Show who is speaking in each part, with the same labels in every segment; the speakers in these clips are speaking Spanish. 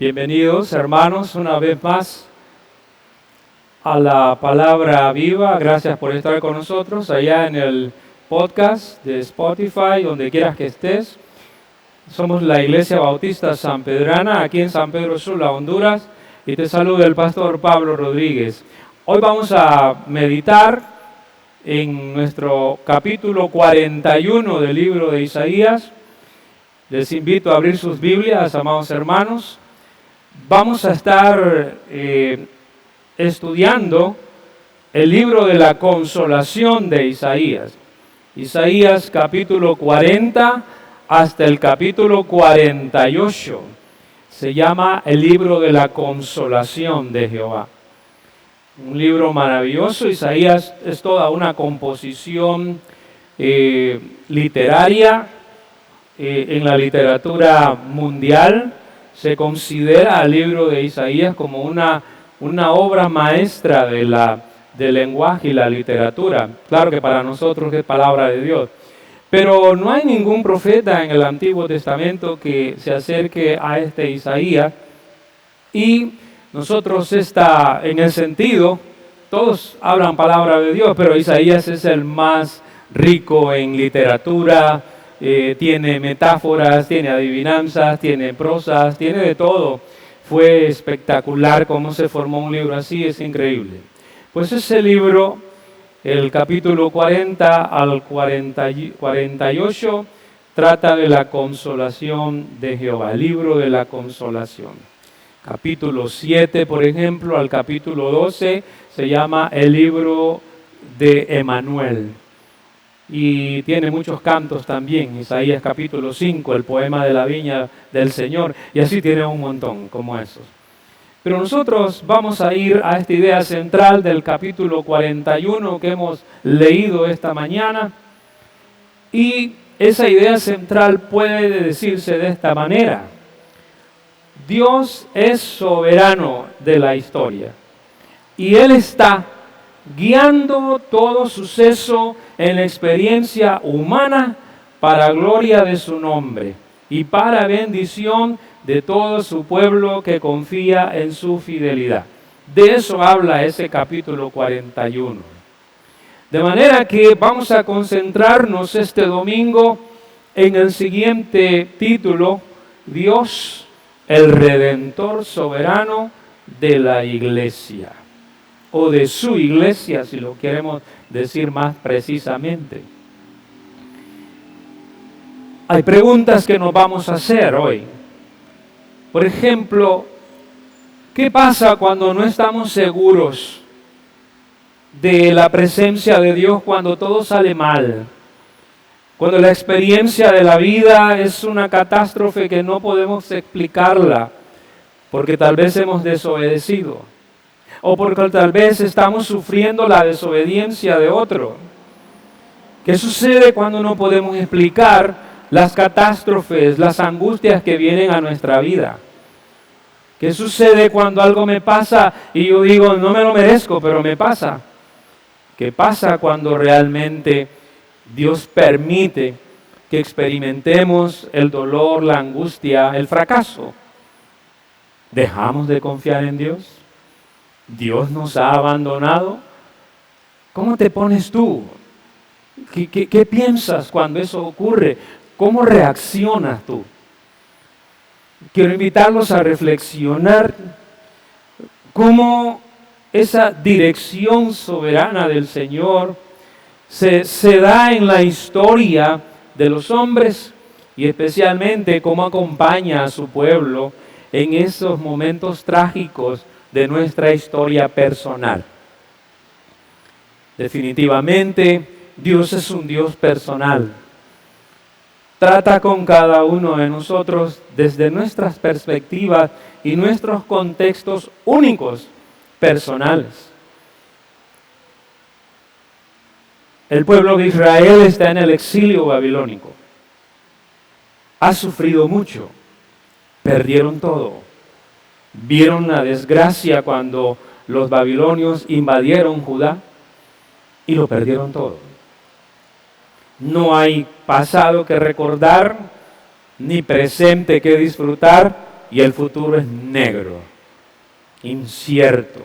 Speaker 1: Bienvenidos, hermanos, una vez más a la Palabra Viva. Gracias por estar con nosotros allá en el podcast de Spotify, donde quieras que estés. Somos la Iglesia Bautista San Pedrana, aquí en San Pedro Sula, Honduras, y te saluda el pastor Pablo Rodríguez. Hoy vamos a meditar en nuestro capítulo 41 del libro de Isaías. Les invito a abrir sus Biblias, amados hermanos. Vamos a estar estudiando el libro de la consolación de Isaías. Isaías capítulo 40 hasta el capítulo 48. Se llama el libro de la consolación de Jehová. Un libro maravilloso. Isaías es toda una composición literaria en la literatura mundial. Se considera el libro de Isaías como una obra maestra del lenguaje y la literatura. Claro que para nosotros es palabra de Dios. Pero no hay ningún profeta en el Antiguo Testamento que se acerque a este Isaías. Y nosotros en el sentido, todos hablan palabra de Dios, pero Isaías es el más rico en literatura. Tiene metáforas, tiene adivinanzas, tiene prosas, tiene de todo. Fue espectacular cómo se formó un libro así, es increíble. Pues ese libro, el capítulo 40 al 48, trata de la consolación de Jehová, el libro de la consolación. Capítulo 7, por ejemplo, al capítulo 12, se llama el libro de Emanuel. Y tiene muchos cantos también. Isaías capítulo 5, el poema de la viña del Señor. Y así tiene un montón como esos. Pero nosotros vamos a ir a esta idea central del capítulo 41 que hemos leído esta mañana. Y esa idea central puede decirse de esta manera. Dios es soberano de la historia. Y Él está guiando todo suceso en la experiencia humana para gloria de su nombre y para bendición de todo su pueblo que confía en su fidelidad. De eso habla ese capítulo 41. De manera que vamos a concentrarnos este domingo en el siguiente título: Dios, el Redentor soberano de la Iglesia. O de su iglesia, si lo queremos decir más precisamente. Hay preguntas que nos vamos a hacer hoy. Por ejemplo, ¿qué pasa cuando no estamos seguros de la presencia de Dios, cuando todo sale mal? Cuando la experiencia de la vida es una catástrofe que no podemos explicarla, porque tal vez hemos desobedecido. O porque tal vez estamos sufriendo la desobediencia de otro. ¿Qué sucede cuando no podemos explicar las catástrofes, las angustias que vienen a nuestra vida? ¿Qué sucede cuando algo me pasa y yo digo, no me lo merezco, pero me pasa? ¿Qué pasa cuando realmente Dios permite que experimentemos el dolor, la angustia, el fracaso? ¿Dejamos de confiar en Dios? ¿Dios nos ha abandonado? ¿Cómo te pones tú? ¿Qué piensas cuando eso ocurre? ¿Cómo reaccionas tú? Quiero invitarlos a reflexionar cómo esa dirección soberana del Señor se da en la historia de los hombres y especialmente cómo acompaña a su pueblo en esos momentos trágicos de nuestra historia personal. Definitivamente, Dios es un Dios personal. Trata con cada uno de nosotros desde nuestras perspectivas y nuestros contextos únicos, personales. El pueblo de Israel está en el exilio babilónico. Ha sufrido mucho. Perdieron todo. Vieron la desgracia cuando los babilonios invadieron Judá y lo perdieron todo. No hay pasado que recordar, ni presente que disfrutar, y el futuro es negro, incierto.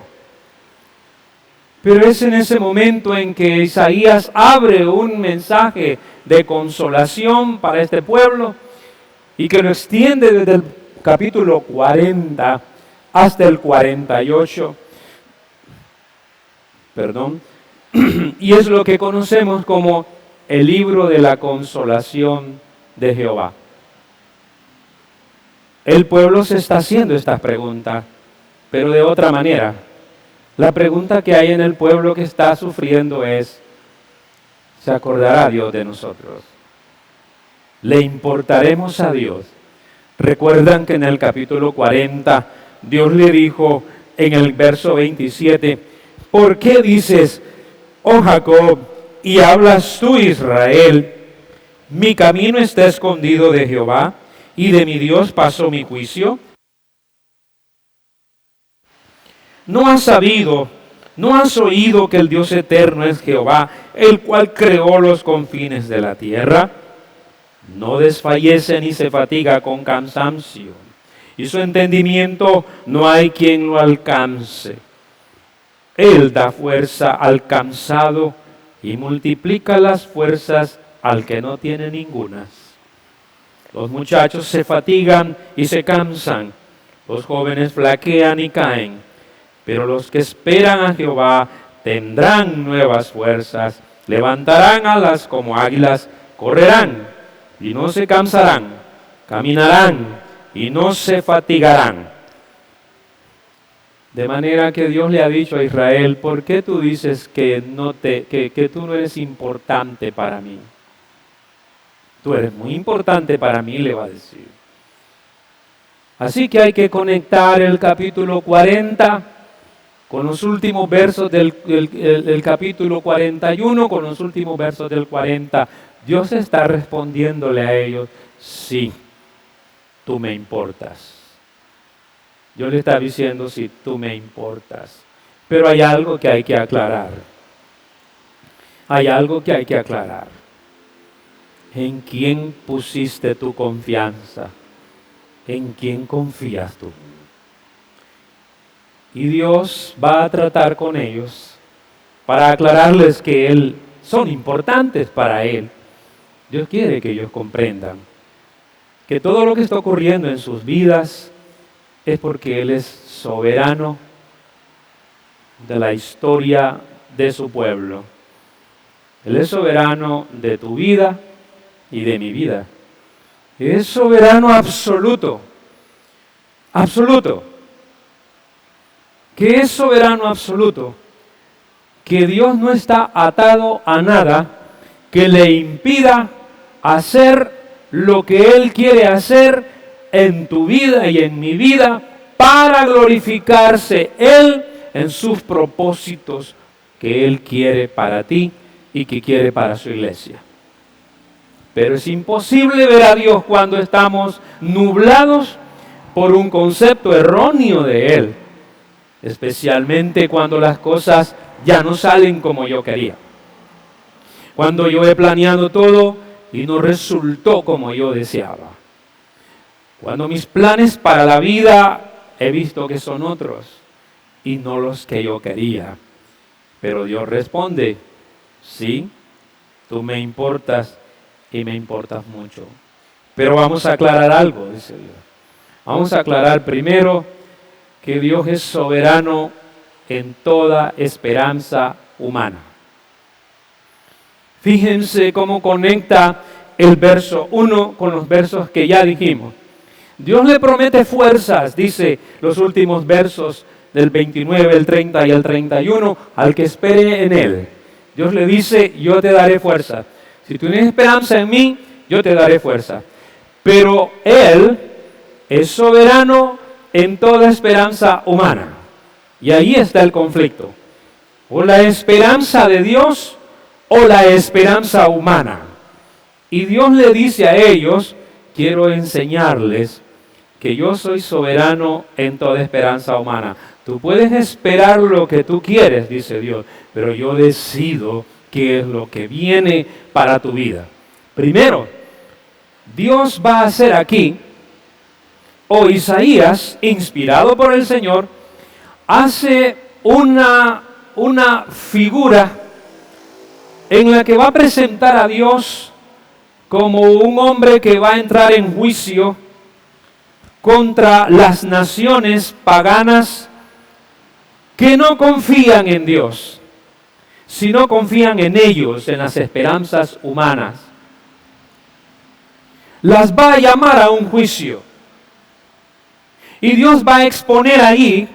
Speaker 1: Pero es en ese momento en que Isaías abre un mensaje de consolación para este pueblo y que lo extiende desde el capítulo 40 hasta el 48. Y es lo que conocemos como el libro de la consolación de Jehová. El pueblo se está haciendo esta pregunta, pero de otra manera. La pregunta que hay en el pueblo que está sufriendo es, ¿se acordará Dios de nosotros? ¿Le importaremos a Dios? Recuerdan que en el capítulo 40 Dios le dijo en el verso 27, ¿por qué dices, oh Jacob, y hablas tú, Israel? Mi camino está escondido de Jehová, y de mi Dios pasó mi juicio. ¿No has sabido, no has oído que el Dios eterno es Jehová, el cual creó los confines de la tierra? No desfallece ni se fatiga con cansancio, y su entendimiento no hay quien lo alcance. Él da fuerza al cansado y multiplica las fuerzas al que no tiene ningunas. Los muchachos se fatigan y se cansan, los jóvenes flaquean y caen, pero los que esperan a Jehová tendrán nuevas fuerzas, levantarán alas como águilas, correrán y no se cansarán, caminarán y no se fatigarán. De manera que Dios le ha dicho a Israel, ¿por qué tú dices que tú no eres importante para mí? Tú eres muy importante para mí, le va a decir. Así que hay que conectar el capítulo 40 con los últimos versos del capítulo 41, con los últimos versos del 40. Dios está respondiéndole a ellos, sí, tú me importas. Dios le está diciendo, sí, tú me importas. Pero hay algo que hay que aclarar. Hay algo que hay que aclarar. ¿En quién pusiste tu confianza? ¿En quién confías tú? Y Dios va a tratar con ellos para aclararles que son importantes para Él. Dios quiere que ellos comprendan que todo lo que está ocurriendo en sus vidas es porque Él es soberano de la historia de su pueblo. Él es soberano de tu vida y de mi vida. Es soberano absoluto. Absoluto. ¿Qué es soberano absoluto? Que Dios no está atado a nada que le impida hacer lo que Él quiere hacer en tu vida y en mi vida para glorificarse Él en sus propósitos que Él quiere para ti y que quiere para su iglesia. Pero es imposible ver a Dios cuando estamos nublados por un concepto erróneo de Él, especialmente cuando las cosas ya no salen como yo quería. Cuando yo he planeado todo y no resultó como yo deseaba. Cuando mis planes para la vida he visto que son otros y no los que yo quería. Pero Dios responde, sí, tú me importas y me importas mucho. Pero vamos a aclarar algo, dice Dios. Vamos a aclarar primero que Dios es soberano en toda esperanza humana. Fíjense cómo conecta el verso 1 con los versos que ya dijimos. Dios le promete fuerzas, dice los últimos versos del 29, el 30 y el 31, al que espere en Él. Dios le dice, yo te daré fuerza. Si tú tienes esperanza en mí, yo te daré fuerza. Pero Él es soberano en toda esperanza humana. Y ahí está el conflicto. O la esperanza de Dios o la esperanza humana. Y Dios le dice a ellos, quiero enseñarles que yo soy soberano en toda esperanza humana. Tú puedes esperar lo que tú quieres, dice Dios, pero yo decido qué es lo que viene para tu vida. Primero, Dios va a hacer aquí o Isaías, inspirado por el Señor, hace una figura en la que va a presentar a Dios como un hombre que va a entrar en juicio contra las naciones paganas que no confían en Dios, sino confían en ellos, en las esperanzas humanas. Las va a llamar a un juicio. Y Dios va a exponer ahí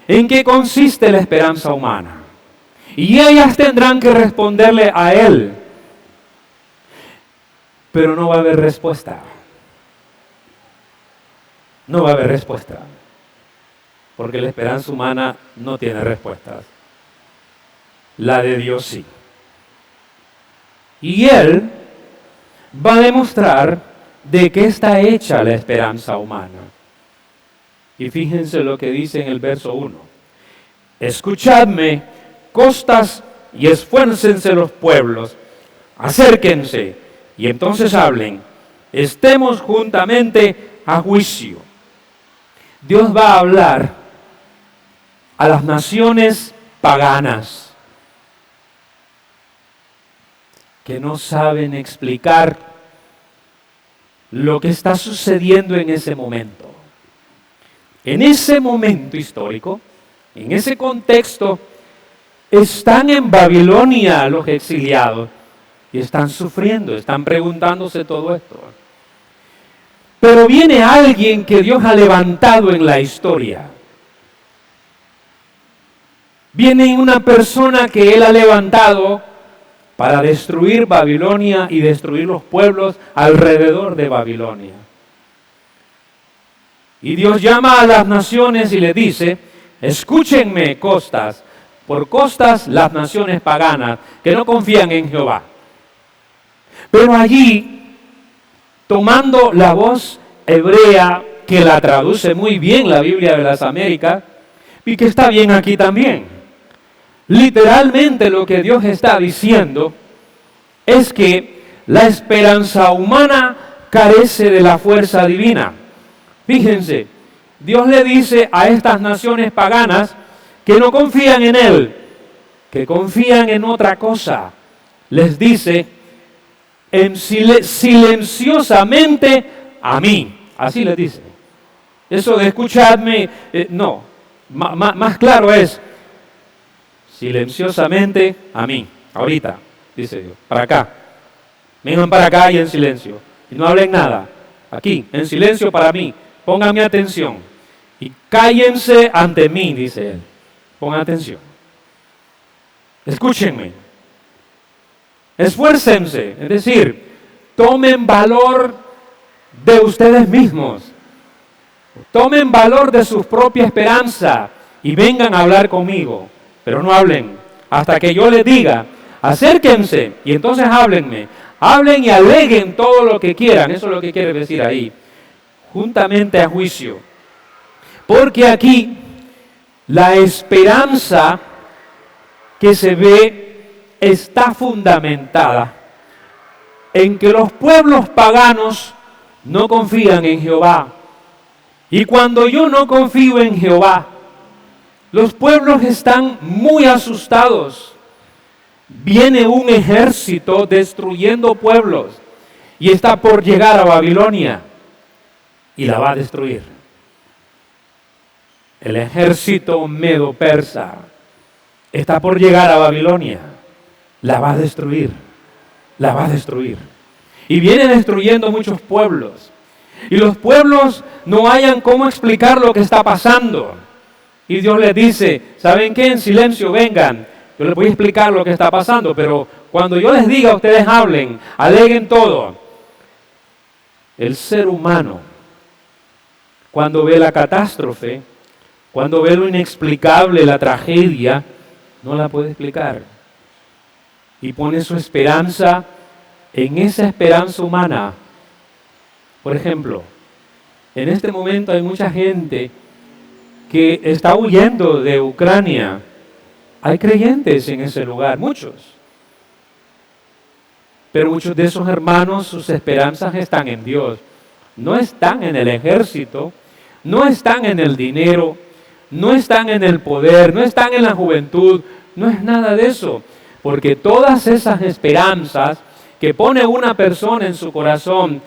Speaker 1: en qué consiste la esperanza humana. Y ellas tendrán que responderle a Él. Pero no va a haber respuesta. No va a haber respuesta. Porque la esperanza humana no tiene respuestas. La de Dios sí. Y Él va a demostrar de qué está hecha la esperanza humana. Y fíjense lo que dice en el verso 1. Escuchadme, costas, y esfuércense los pueblos. Acérquense, y entonces hablen. Estemos juntamente a juicio. Dios va a hablar a las naciones paganas que no saben explicar lo que está sucediendo en ese momento. En ese momento histórico, en ese contexto, están en Babilonia los exiliados y están sufriendo, están preguntándose todo esto. Pero viene alguien que Dios ha levantado en la historia. Viene una persona que Él ha levantado para destruir Babilonia y destruir los pueblos alrededor de Babilonia. Y Dios llama a las naciones y les dice, escúchenme, costas, por costas las naciones paganas que no confían en Jehová. Pero allí, tomando la voz hebrea, que la traduce muy bien la Biblia de las Américas, y que está bien aquí también. Literalmente lo que Dios está diciendo es que la esperanza humana carece de la fuerza divina. Fíjense, Dios le dice a estas naciones paganas que no confían en Él, que confían en otra cosa. Les dice silenciosamente a mí. Así les dice. Eso de escuchadme, no. Más claro es silenciosamente a mí. Ahorita, dice Dios. Para acá. Vengan para acá y en silencio. Y no hablen nada. Aquí, en silencio para mí. Pónganme atención. Y cállense ante mí, dice Él. Pongan atención. Escúchenme. Esfuércense. Es decir, tomen valor de ustedes mismos. Tomen valor de su propia esperanza y vengan a hablar conmigo. Pero no hablen hasta que yo les diga, acérquense y entonces háblenme. Hablen y aleguen todo lo que quieran. Eso es lo que quiere decir ahí. Juntamente a juicio. Porque aquí la esperanza que se ve está fundamentada en que los pueblos paganos no confían en Jehová. Y cuando yo no confío en Jehová, los pueblos están muy asustados. Viene un ejército destruyendo pueblos y está por llegar a Babilonia y la va a destruir. El ejército medo-persa está por llegar a Babilonia, la va a destruir, la va a destruir. Y viene destruyendo muchos pueblos. Y los pueblos no hayan cómo explicar lo que está pasando. Y Dios les dice, ¿saben qué? En silencio vengan. Yo les voy a explicar lo que está pasando, pero cuando yo les diga, ustedes hablen, aleguen todo. El ser humano, cuando ve la catástrofe, cuando ve lo inexplicable, la tragedia, no la puede explicar. Y pone su esperanza en esa esperanza humana. Por ejemplo, en este momento hay mucha gente que está huyendo de Ucrania. Hay creyentes en ese lugar, muchos. Pero muchos de esos hermanos, sus esperanzas están en Dios. No están en el ejército, no están en el dinero, no están en el poder, no están en la juventud, no es nada de eso. Porque todas esas esperanzas que pone una persona en su corazón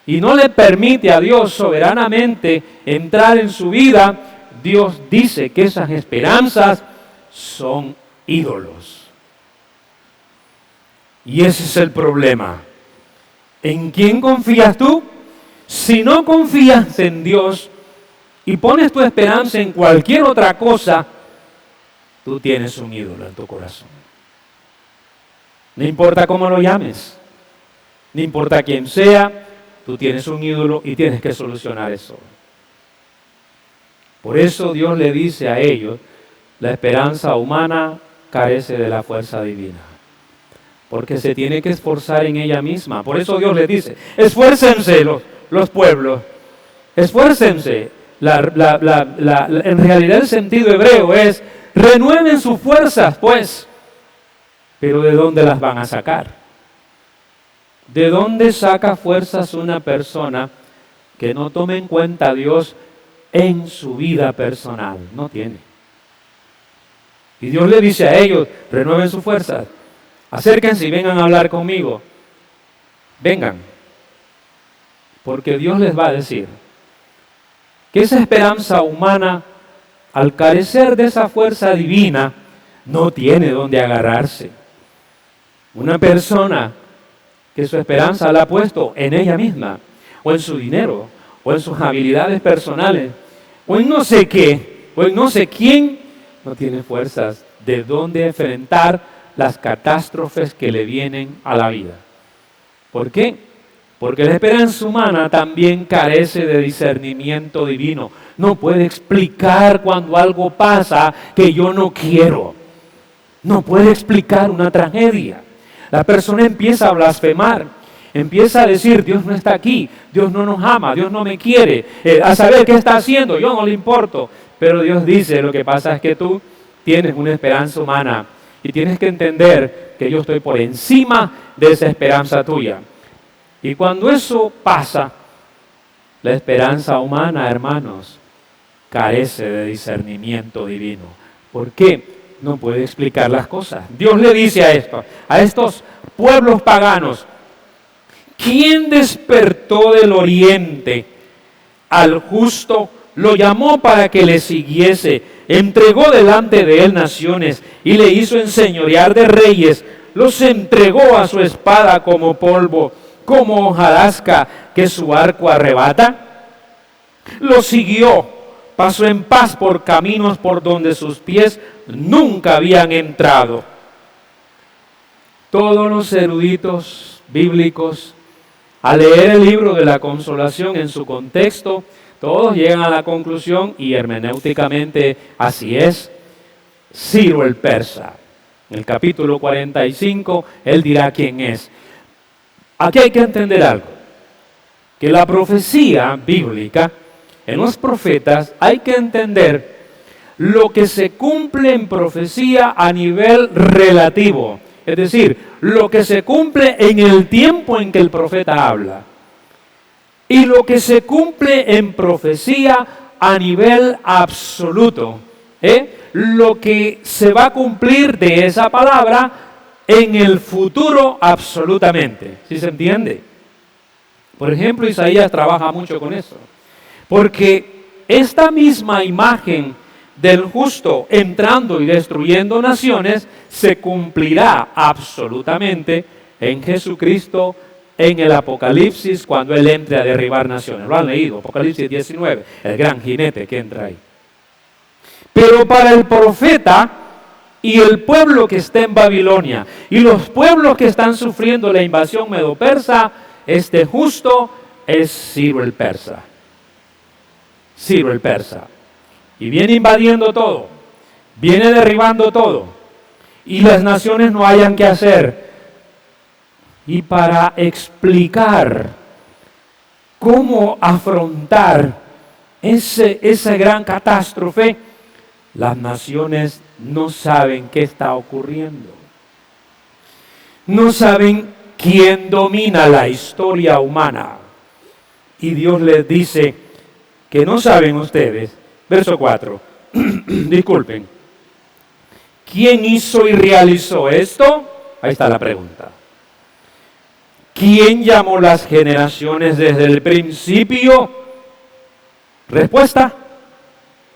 Speaker 1: y no le permite a Dios soberanamente entrar en su vida, Dios dice que esas esperanzas son ídolos. Y ese es el problema. ¿En quién confías tú? Si no confías en Dios y pones tu esperanza en cualquier otra cosa, tú tienes un ídolo en tu corazón. No importa cómo lo llames, no importa quién sea, tú tienes un ídolo y tienes que solucionar eso. Por eso Dios le dice a ellos, la esperanza humana carece de la fuerza divina, porque se tiene que esforzar en ella misma. Por eso Dios les dice, esfuércense los pueblos, esfuércense. En realidad el sentido hebreo es, renueven sus fuerzas, pues. Pero ¿de dónde las van a sacar? ¿De dónde saca fuerzas una persona que no tome en cuenta a Dios en su vida personal? No tiene. Y Dios le dice a ellos, renueven sus fuerzas, acérquense y vengan a hablar conmigo. Vengan. Porque Dios les va a decir que esa esperanza humana, al carecer de esa fuerza divina, no tiene dónde agarrarse. Una persona que su esperanza la ha puesto en ella misma, o en su dinero, o en sus habilidades personales, o en no sé qué, o en no sé quién, no tiene fuerzas de dónde enfrentar las catástrofes que le vienen a la vida. ¿Por qué? Porque la esperanza humana también carece de discernimiento divino. No puede explicar cuando algo pasa que yo no quiero. No puede explicar una tragedia. La persona empieza a blasfemar, empieza a decir, Dios no está aquí, Dios no nos ama, Dios no me quiere, a saber qué está haciendo, yo no le importo. Pero Dios dice, lo que pasa es que tú tienes una esperanza humana y tienes que entender que yo estoy por encima de esa esperanza tuya. Y cuando eso pasa, la esperanza humana, hermanos, carece de discernimiento divino. ¿Por qué? No puede explicar las cosas. Dios le dice a estos pueblos paganos, ¿quién despertó del oriente al justo? Lo llamó para que le siguiese, entregó delante de él naciones y le hizo enseñorear de reyes, los entregó a su espada como polvo, como hojarasca que su arco arrebata. Lo siguió, pasó en paz por caminos por donde sus pies nunca habían entrado. Todos los eruditos bíblicos, al leer el libro de la Consolación en su contexto, todos llegan a la conclusión, y hermenéuticamente así es, Ciro el persa. En el capítulo 45, él dirá quién es. Aquí hay que entender algo, que la profecía bíblica, en los profetas, hay que entender lo que se cumple en profecía a nivel relativo. Es decir, lo que se cumple en el tiempo en que el profeta habla. Y lo que se cumple en profecía a nivel absoluto. Lo que se va a cumplir de esa palabra en el futuro absolutamente. ¿Sí se entiende? Por ejemplo, Isaías trabaja mucho con eso. Porque esta misma imagen del justo entrando y destruyendo naciones se cumplirá absolutamente en Jesucristo en el Apocalipsis cuando Él entre a derribar naciones. Lo han leído, Apocalipsis 19, el gran jinete que entra ahí. Pero para el profeta y el pueblo que está en Babilonia y los pueblos que están sufriendo la invasión medo-persa, este justo es Ciro el persa. Ciro el persa. Y viene invadiendo todo, viene derribando todo, y las naciones no hayan qué hacer. Y para explicar cómo afrontar esa gran catástrofe, las naciones no saben qué está ocurriendo. No saben quién domina la historia humana. Y Dios les dice, que no saben ustedes, verso 4, disculpen, ¿quién hizo y realizó esto? Ahí está la pregunta. ¿Quién llamó las generaciones desde el principio? ¿Respuesta?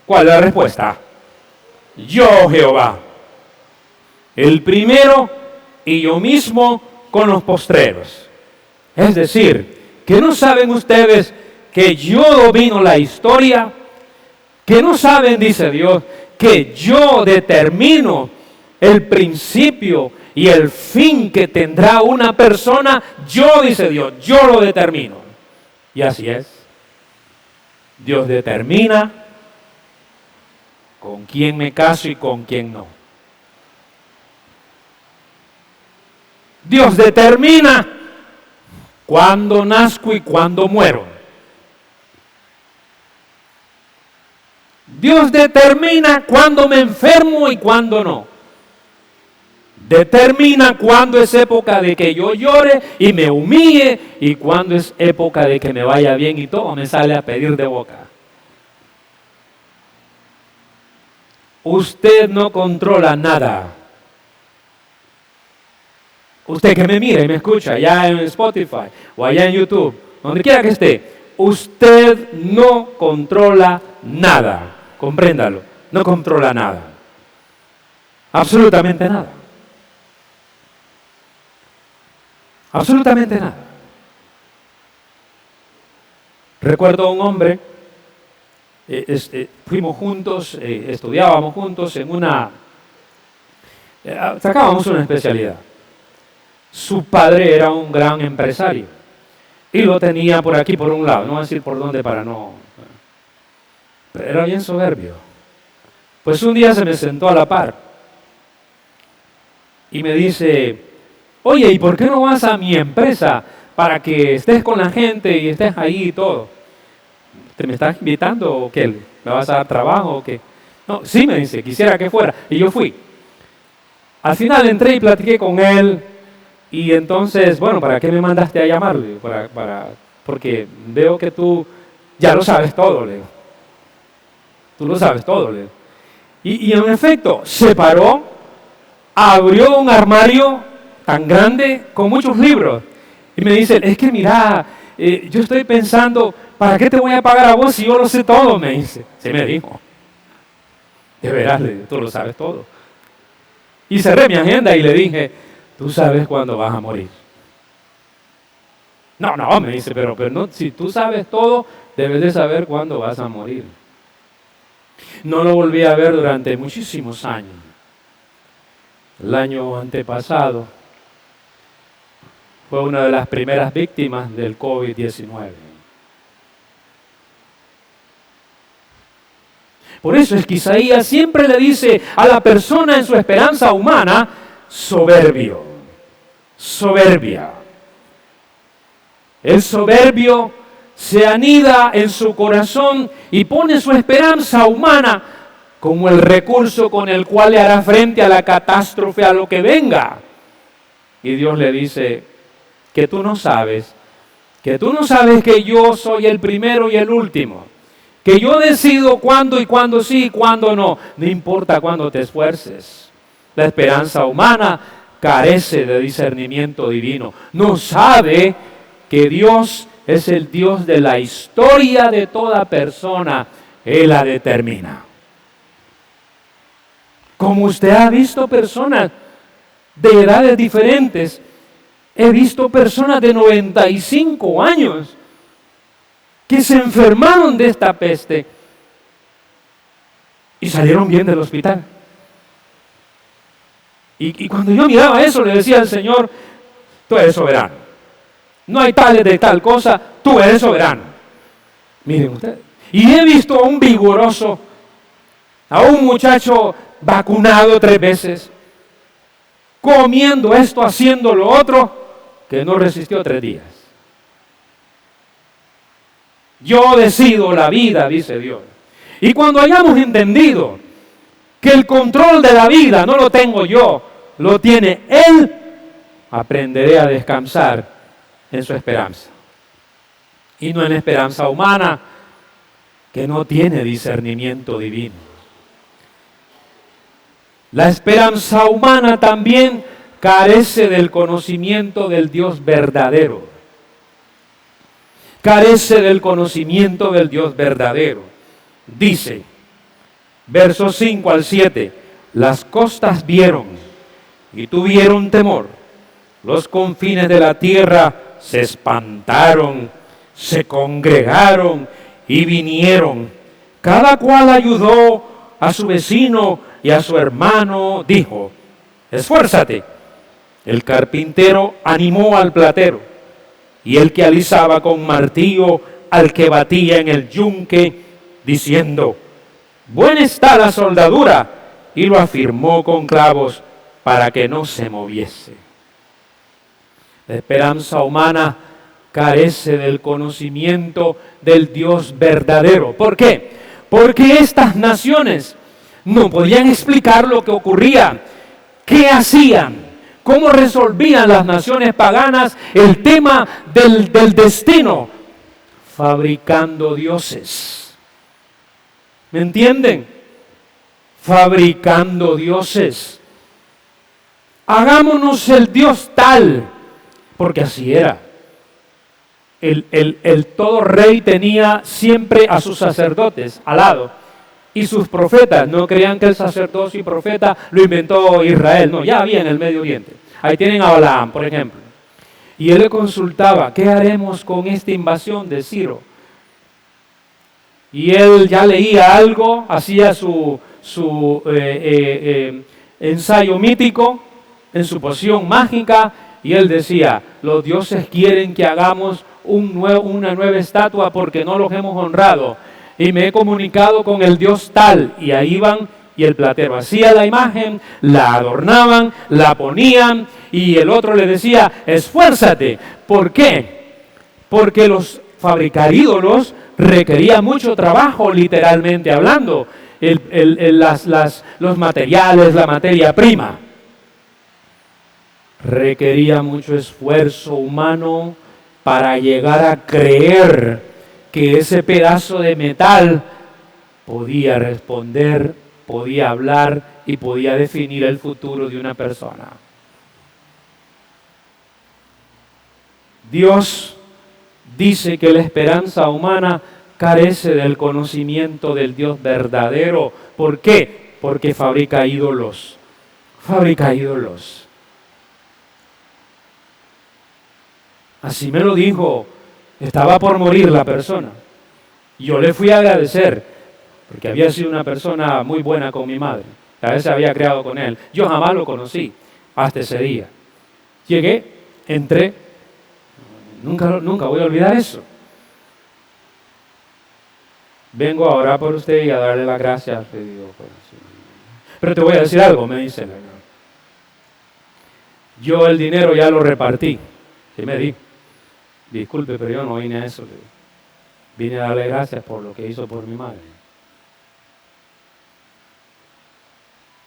Speaker 1: ¿Cuál es la respuesta? Yo, Jehová, el primero y yo mismo con los postreros. Es decir, que no saben ustedes que yo domino la historia, que no saben, dice Dios, que yo determino el principio y el fin que tendrá una persona. Yo, dice Dios, yo lo determino. Y así es. Dios determina con quién me caso y con quién no. Dios determina cuándo nazco y cuándo muero. Dios determina cuándo me enfermo y cuándo no. Determina cuándo es época de que yo llore y me humille y cuándo es época de que me vaya bien y todo me sale a pedir de boca. Usted no controla nada. Usted que me mira y me escucha allá en Spotify o allá en YouTube, donde quiera que esté, usted no controla nada. Compréndalo, no controla nada. Absolutamente nada. Absolutamente nada. Recuerdo a un hombre, fuimos juntos, estudiábamos juntos en sacábamos una especialidad. Su padre era un gran empresario y lo tenía por aquí, por un lado, no voy a decir por dónde para no, pero era bien soberbio. Pues un día se me sentó a la par y me dice, oye, ¿y por qué no vas a mi empresa para que estés con la gente y estés ahí y todo? ¿Te me estás invitando o qué? ¿Me vas a dar trabajo o qué? No, sí, me dice, quisiera que fuera. Y yo fui. Al final entré y platiqué con él. Y entonces, bueno, ¿para qué me mandaste a llamarle? Porque veo que tú ya lo sabes todo, le digo. Tú lo sabes todo, le digo. Y en efecto, se paró, abrió un armario tan grande con muchos libros. Y me dice, es que mira, yo estoy pensando, ¿para qué te voy a pagar a vos si yo lo sé todo? Me dice. Se me dijo. De veras, le digo, tú lo sabes todo. Y cerré mi agenda y le dije, tú sabes cuándo vas a morir. No, me dice, pero no, si tú sabes todo, debes de saber cuándo vas a morir. No lo volví a ver durante muchísimos años. El año antepasado fue una de las primeras víctimas del COVID-19. Por eso es que Isaías siempre le dice a la persona en su esperanza humana, soberbio, soberbia. El soberbio se anida en su corazón y pone su esperanza humana como el recurso con el cual le hará frente a la catástrofe, a lo que venga. Y Dios le dice, que tú no sabes que yo soy el primero y el último, que yo decido cuándo y cuándo sí y cuándo no, no importa cuándo te esfuerces. La esperanza humana carece de discernimiento divino, no sabe que Dios es el Dios de la historia de toda persona, Él la determina. Como usted ha visto personas de edades diferentes, he visto personas de 95 años que se enfermaron de esta peste y salieron bien del hospital. Y cuando yo miraba eso, le decía al Señor, tú eres soberano. No hay tales de tal cosa, tú eres soberano. Miren ustedes. Y he visto a un vigoroso, a un muchacho vacunado 3 veces, comiendo esto, haciendo lo otro, que no resistió 3 días. Yo decido la vida, dice Dios. Y cuando hayamos entendido que el control de la vida no lo tengo yo, lo tiene Él, aprenderé a descansar en su esperanza. Y no en esperanza humana, que no tiene discernimiento divino. La esperanza humana también carece del conocimiento del Dios verdadero. Carece del conocimiento del Dios verdadero. Dice, versos 5 al 7, las costas vieron y tuvieron temor. Los confines de la tierra se espantaron, se congregaron y vinieron. Cada cual ayudó a su vecino y a su hermano, dijo, esfuérzate. El carpintero animó al platero, y el que alisaba con martillo al que batía en el yunque, diciendo, buena está la soldadura, y lo afirmó con clavos para que no se moviese. La esperanza humana carece del conocimiento del Dios verdadero. ¿Por qué? Porque estas naciones no podían explicar lo que ocurría. ¿Qué hacían? ¿Cómo resolvían las naciones paganas el tema del destino? Fabricando dioses. ¿Me entienden? Fabricando dioses. Hagámonos el Dios tal, porque así era. El todo rey tenía siempre a sus sacerdotes al lado y sus profetas. No creían que el sacerdocio y profeta lo inventó Israel, no, ya había en el Medio Oriente. Ahí tienen a Balaam, por ejemplo. Y él le consultaba, ¿qué haremos con esta invasión de Ciro? Y él ya leía algo, hacía su ensayo mítico en su poción mágica, y él decía, los dioses quieren que hagamos una nueva estatua porque no los hemos honrado. Y me he comunicado con el Dios tal. Y ahí iban, y el platero hacía la imagen, la adornaban, la ponían, y el otro le decía, esfuérzate. ¿Por qué? Porque fabricar ídolos requería mucho trabajo, literalmente hablando. Los materiales, la materia prima. Requería mucho esfuerzo humano para llegar a creer que ese pedazo de metal podía responder, podía hablar y podía definir el futuro de una persona. Dios dice que la esperanza humana carece del conocimiento del Dios verdadero. ¿Por qué? Porque fabrica ídolos. Fabrica ídolos. Así me lo dijo. Estaba por morir la persona. Yo le fui a agradecer, porque había sido una persona muy buena con mi madre. A veces había criado con él. Yo jamás lo conocí hasta ese día. Llegué, entré. Nunca voy a olvidar eso. Vengo a orar por usted y a darle las gracias. Pero te voy a decir algo, me dice. Yo el dinero ya lo repartí. ¿Qué me di? Disculpe, pero yo no vine a eso. Vine a darle gracias por lo que hizo por mi madre.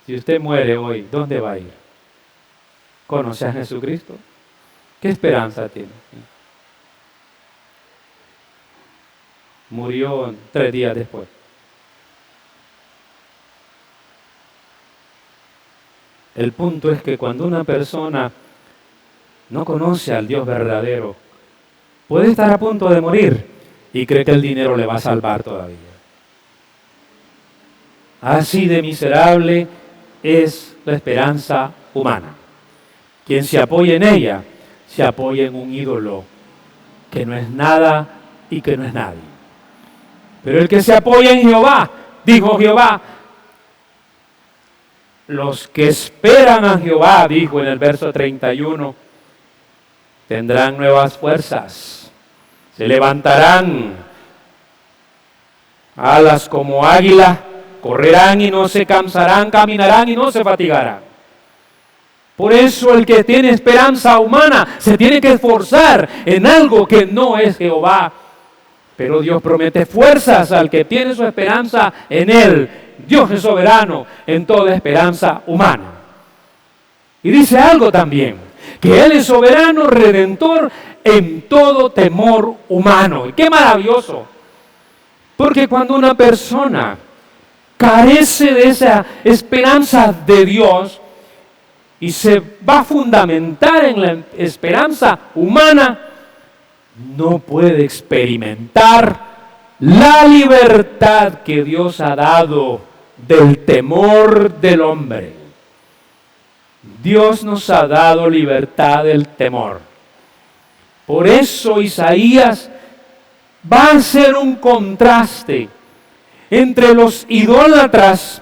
Speaker 1: Si usted muere hoy, ¿dónde va a ir? ¿Conoce a Jesucristo? ¿Qué esperanza tiene? Murió 3 días después. El punto es que cuando una persona no conoce al Dios verdadero, puede estar a punto de morir y cree que el dinero le va a salvar todavía. Así de miserable es la esperanza humana. Quien se apoya en ella, se apoya en un ídolo que no es nada y que no es nadie. Pero el que se apoya en Jehová, dijo Jehová, los que esperan a Jehová, dijo en el verso 31, tendrán nuevas fuerzas, se levantarán alas como águila, correrán y no se cansarán, caminarán y no se fatigarán. Por eso el que tiene esperanza humana se tiene que esforzar en algo que no es Jehová. Pero Dios promete fuerzas al que tiene su esperanza en Él. Dios es soberano en toda esperanza humana. Y dice algo también, que Él es soberano, redentor en todo temor humano. Y qué maravilloso. Porque cuando una persona carece de esa esperanza de Dios y se va a fundamentar en la esperanza humana, no puede experimentar la libertad que Dios ha dado del temor del hombre. Dios nos ha dado libertad del temor. Por eso Isaías va a ser un contraste entre los idólatras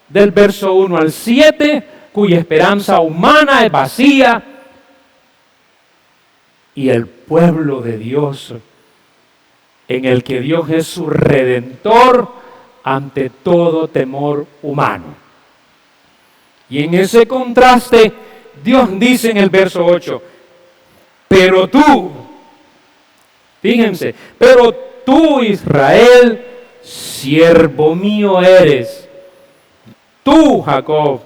Speaker 1: del verso 1 al 7, cuya esperanza humana es vacía, y el pueblo de Dios, en el que Dios es su redentor ante todo temor humano. Y en ese contraste, Dios dice en el verso 8, pero tú, fíjense, pero tú, Israel, siervo mío eres. Tú, Jacob,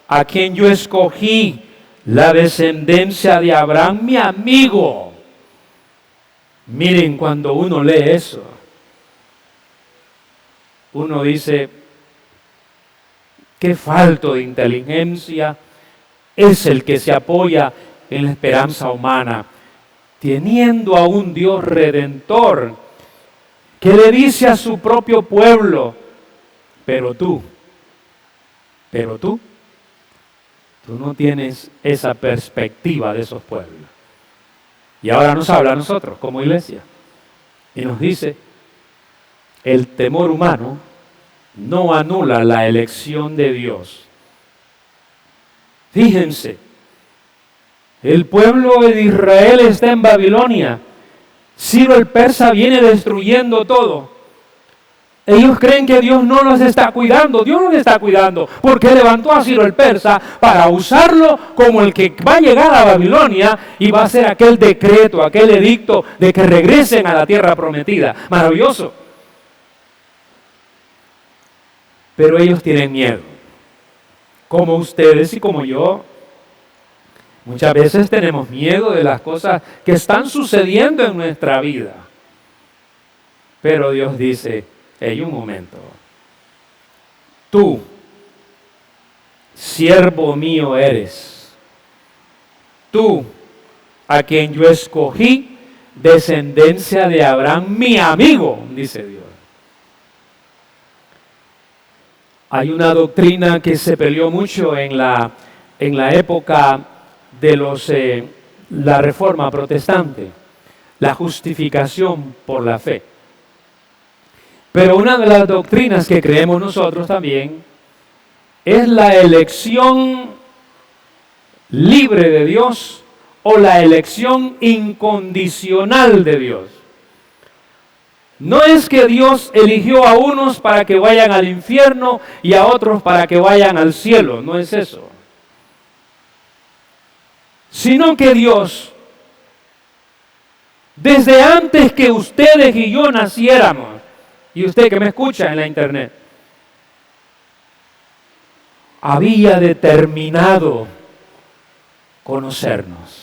Speaker 1: a quien yo escogí, la descendencia de Abraham, mi amigo. Miren, cuando uno lee eso, uno dice, qué falto de inteligencia es el que se apoya en la esperanza humana, teniendo a un Dios redentor que le dice a su propio pueblo, pero tú no tienes esa perspectiva de esos pueblos. Y ahora nos habla a nosotros como iglesia y nos dice, el temor humano no anula la elección de Dios. Fíjense, el pueblo de Israel está en Babilonia. Ciro el persa viene destruyendo todo. Ellos creen que Dios no los está cuidando. Dios los está cuidando porque levantó a Ciro el persa para usarlo como el que va a llegar a Babilonia y va a hacer aquel decreto, aquel edicto de que regresen a la tierra prometida. Maravilloso. Pero ellos tienen miedo. Como ustedes y como yo, muchas veces tenemos miedo de las cosas que están sucediendo en nuestra vida. Pero Dios dice, hey, un momento. Tú, siervo mío eres. Tú, a quien yo escogí, descendencia de Abraham, mi amigo, dice Dios. Hay una doctrina que se peleó mucho en la época de la Reforma Protestante, la justificación por la fe. Pero una de las doctrinas que creemos nosotros también es la elección libre de Dios o la elección incondicional de Dios. No es que Dios eligió a unos para que vayan al infierno y a otros para que vayan al cielo, no es eso. Sino que Dios, desde antes que ustedes y yo naciéramos, y usted que me escucha en la internet, había determinado conocernos.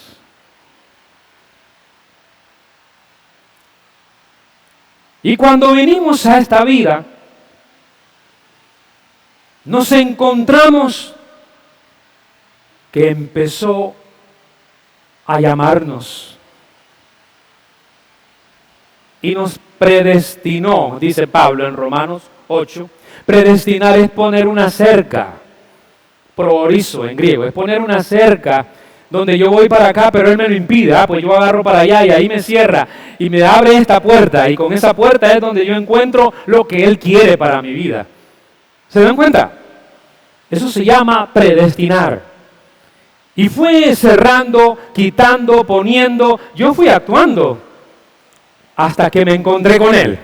Speaker 1: Y cuando vinimos a esta vida, nos encontramos que empezó a llamarnos y nos predestinó, dice Pablo en Romanos 8. Predestinar es poner una cerca, proorizo en griego, es poner una cerca donde yo voy para acá, pero Él me lo impide, pues yo agarro para allá y ahí me cierra y me abre esta puerta, y con esa puerta es donde yo encuentro lo que Él quiere para mi vida. ¿Se dan cuenta? Eso se llama predestinar. Y fue cerrando, quitando, poniendo, yo fui actuando hasta que me encontré con Él.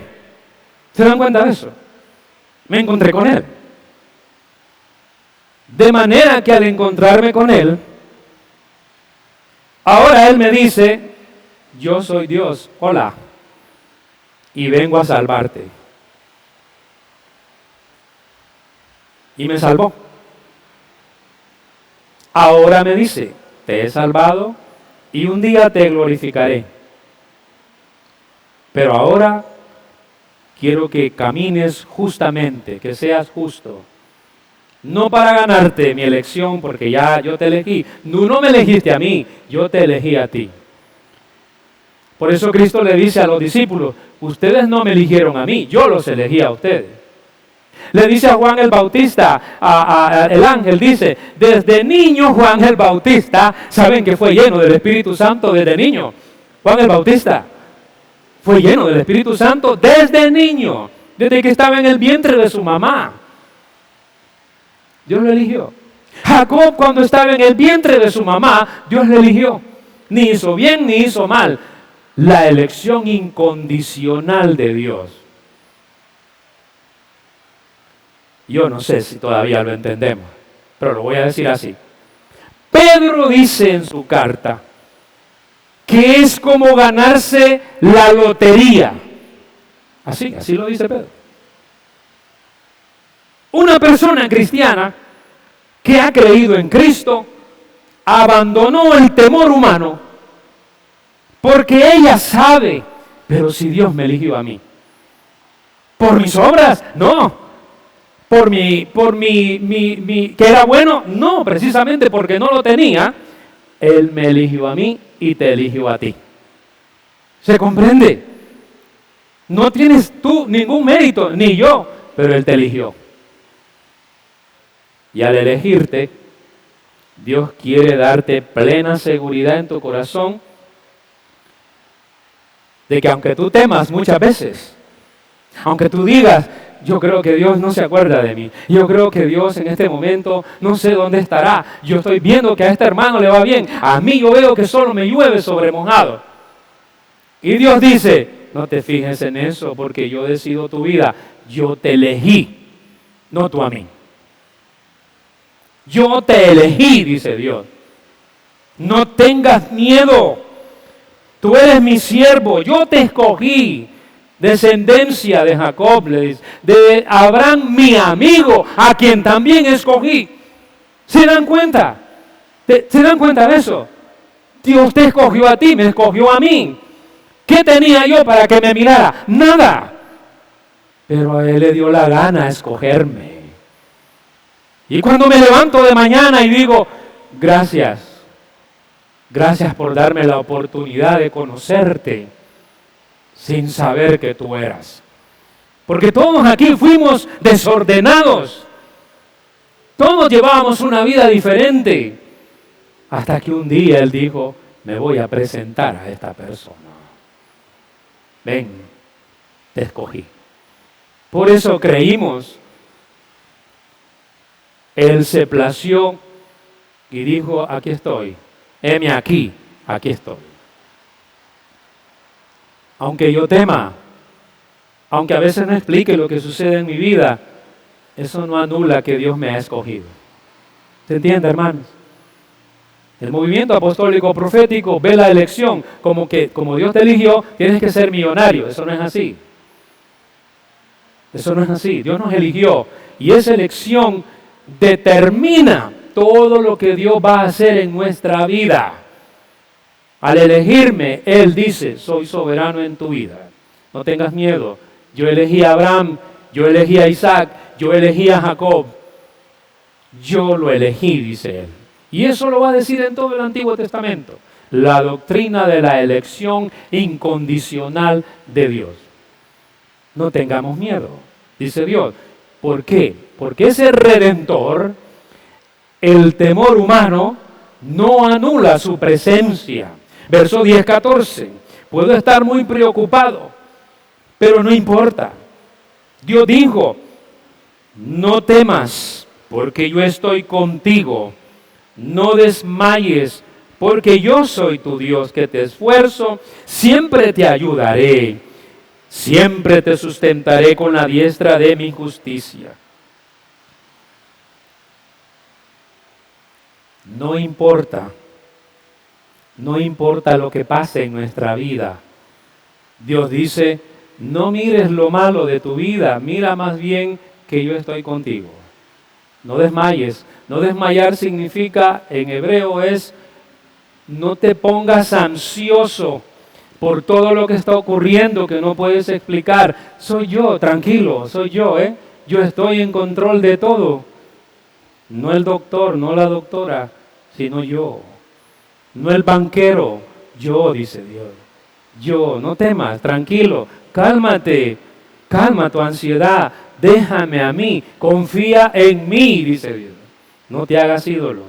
Speaker 1: ¿Se dan cuenta de eso? Me encontré con Él. De manera que al encontrarme con Él, ahora Él me dice, yo soy Dios, hola, y vengo a salvarte. Y me salvó. Ahora me dice, te he salvado y un día te glorificaré. Pero ahora quiero que camines justamente, que seas justo. No para ganarte mi elección, porque ya yo te elegí. Tú no me elegiste a mí, yo te elegí a ti. Por eso Cristo le dice a los discípulos, ustedes no me eligieron a mí, yo los elegí a ustedes. Le dice a Juan el Bautista, el ángel dice, desde niño Juan el Bautista, saben que fue lleno del Espíritu Santo desde niño. Juan el Bautista fue lleno del Espíritu Santo desde niño, desde que estaba en el vientre de su mamá. Dios lo eligió. Jacob, cuando estaba en el vientre de su mamá, Dios lo eligió. Ni hizo bien ni hizo mal. La elección incondicional de Dios. Yo no sé si todavía lo entendemos, pero lo voy a decir así. Pedro dice en su carta que es como ganarse la lotería. Así lo dice Pedro. Una persona cristiana que ha creído en Cristo abandonó el temor humano porque ella sabe, pero si Dios me eligió a mí. ¿Por mis obras? No. ¿Por mi que era bueno? No, precisamente porque no lo tenía. Él me eligió a mí y te eligió a ti. ¿Se comprende? No tienes tú ningún mérito, ni yo, pero Él te eligió. Y al elegirte, Dios quiere darte plena seguridad en tu corazón de que aunque tú temas muchas veces, aunque tú digas, yo creo que Dios no se acuerda de mí, yo creo que Dios en este momento no sé dónde estará, yo estoy viendo que a este hermano le va bien, a mí yo veo que solo me llueve sobre mojado. Y Dios dice, no te fijes en eso porque yo decido tu vida, yo te elegí, no tú a mí. Yo te elegí, dice Dios. No tengas miedo. Tú eres mi siervo, yo te escogí. Descendencia de Jacob, le dice, de Abraham, mi amigo, a quien también escogí. ¿Se dan cuenta? ¿Se dan cuenta de eso? Dios te escogió a ti, me escogió a mí. ¿Qué tenía yo para que me mirara? Nada. Pero a Él le dio la gana escogerme. Y cuando me levanto de mañana y digo, gracias por darme la oportunidad de conocerte sin saber que tú eras. Porque todos aquí fuimos desordenados. Todos llevábamos una vida diferente. Hasta que un día Él dijo, me voy a presentar a esta persona. Ven, te escogí. Por eso creímos. Él se plació y dijo, aquí estoy, heme aquí estoy. Aunque yo tema, aunque a veces no explique lo que sucede en mi vida, eso no anula que Dios me ha escogido. ¿Se entiende, hermanos? El movimiento apostólico profético ve la elección como que, como Dios te eligió, tienes que ser millonario. Eso no es así. Eso no es así. Dios nos eligió y esa elección determina todo lo que Dios va a hacer en nuestra vida. Al elegirme, Él dice, soy soberano en tu vida. No tengas miedo. Yo elegí a Abraham, yo elegí a Isaac, yo elegí a Jacob. Yo lo elegí, dice Él. Y eso lo va a decir en todo el Antiguo Testamento. La doctrina de la elección incondicional de Dios. No tengamos miedo, dice Dios. ¿Por qué? Porque ese Redentor, el temor humano, no anula su presencia. Verso 10-14. Puedo estar muy preocupado, pero no importa. Dios dijo, no temas, porque yo estoy contigo. No desmayes, porque yo soy tu Dios que te esfuerzo. Siempre te ayudaré. Siempre te sustentaré con la diestra de mi justicia. No importa lo que pase en nuestra vida. Dios dice, no mires lo malo de tu vida, mira más bien que yo estoy contigo. No desmayes. No desmayar significa, en hebreo es, no te pongas ansioso por todo lo que está ocurriendo que no puedes explicar. Soy yo, tranquilo, soy yo, ¿eh? Yo estoy en control de todo. No el doctor, no la doctora, sino yo. No el banquero, yo, dice Dios. Yo, no temas, tranquilo, cálmate, calma tu ansiedad, déjame a mí, confía en mí, dice Dios. No te hagas ídolo.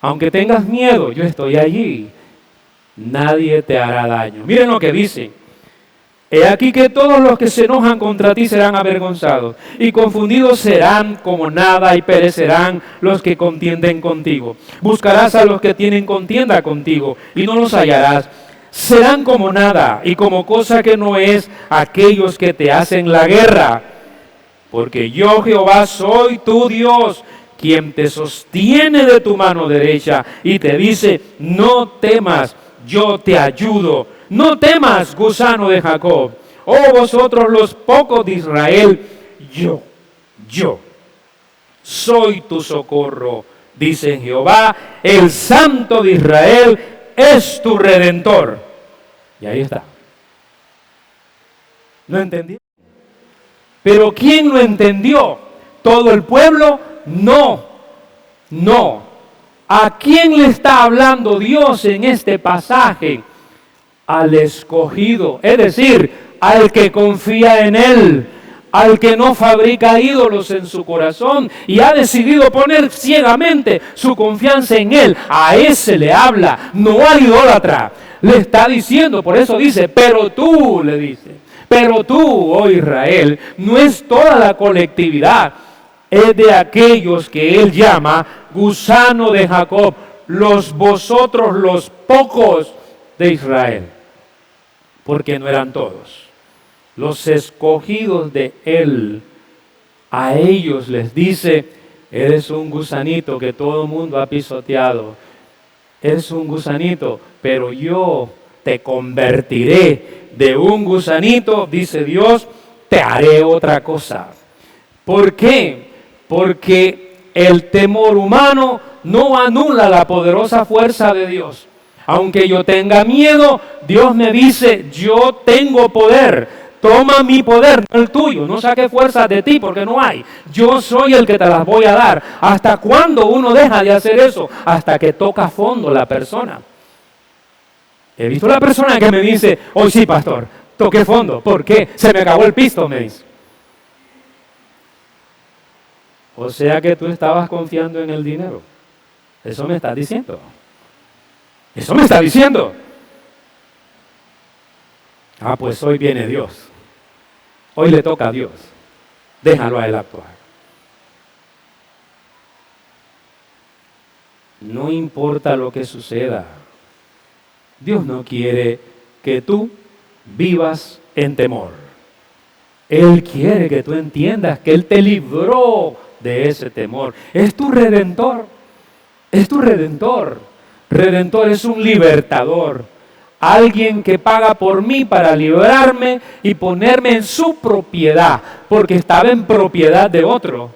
Speaker 1: Aunque tengas miedo, yo estoy allí. Nadie te hará daño. Miren lo que dice. He aquí que todos los que se enojan contra ti serán avergonzados, y confundidos serán como nada, y perecerán los que contienden contigo. Buscarás a los que tienen contienda contigo, y no los hallarás. Serán como nada, y como cosa que no es aquellos que te hacen la guerra. Porque yo, Jehová, soy tu Dios, quien te sostiene de tu mano derecha, y te dice, no temas, yo te ayudo. No temas, gusano de Jacob, oh vosotros los pocos de Israel, yo soy tu socorro, dice Jehová, el Santo de Israel es tu Redentor. Y ahí está. ¿No entendió? Pero ¿quién lo entendió? ¿Todo el pueblo? No. ¿A quién le está hablando Dios en este pasaje? Al escogido, es decir, al que confía en Él, al que no fabrica ídolos en su corazón y ha decidido poner ciegamente su confianza en Él. A ese le habla, no al idólatra. Le está diciendo, por eso dice, pero tú, le dice, pero tú, oh Israel, no es toda la colectividad, es de aquellos que Él llama gusano de Jacob, vosotros los pocos de Israel. Porque no eran todos. Los escogidos de Él, a ellos les dice, eres un gusanito que todo el mundo ha pisoteado. Eres un gusanito, pero yo te convertiré de un gusanito, dice Dios, te haré otra cosa. ¿Por qué? Porque el temor humano no anula la poderosa fuerza de Dios. Aunque yo tenga miedo, Dios me dice, yo tengo poder. Toma mi poder, no el tuyo. No saque fuerzas de ti porque no hay. Yo soy el que te las voy a dar. ¿Hasta cuándo uno deja de hacer eso? Hasta que toca a fondo la persona. He visto la persona que me dice, hoy sí, pastor, toqué fondo. ¿Por qué? Se me acabó el pisto, me dice. O sea que tú estabas confiando en el dinero. Eso me estás diciendo. Eso me está diciendo. Ah, pues hoy viene Dios. Hoy le toca a Dios. Déjalo a Él actuar. No importa lo que suceda. Dios no quiere que tú vivas en temor. Él quiere que tú entiendas que Él te libró de ese temor. Es tu Redentor. Es tu Redentor. Redentor es un libertador, alguien que paga por mí para librarme y ponerme en su propiedad, porque estaba en propiedad de otro,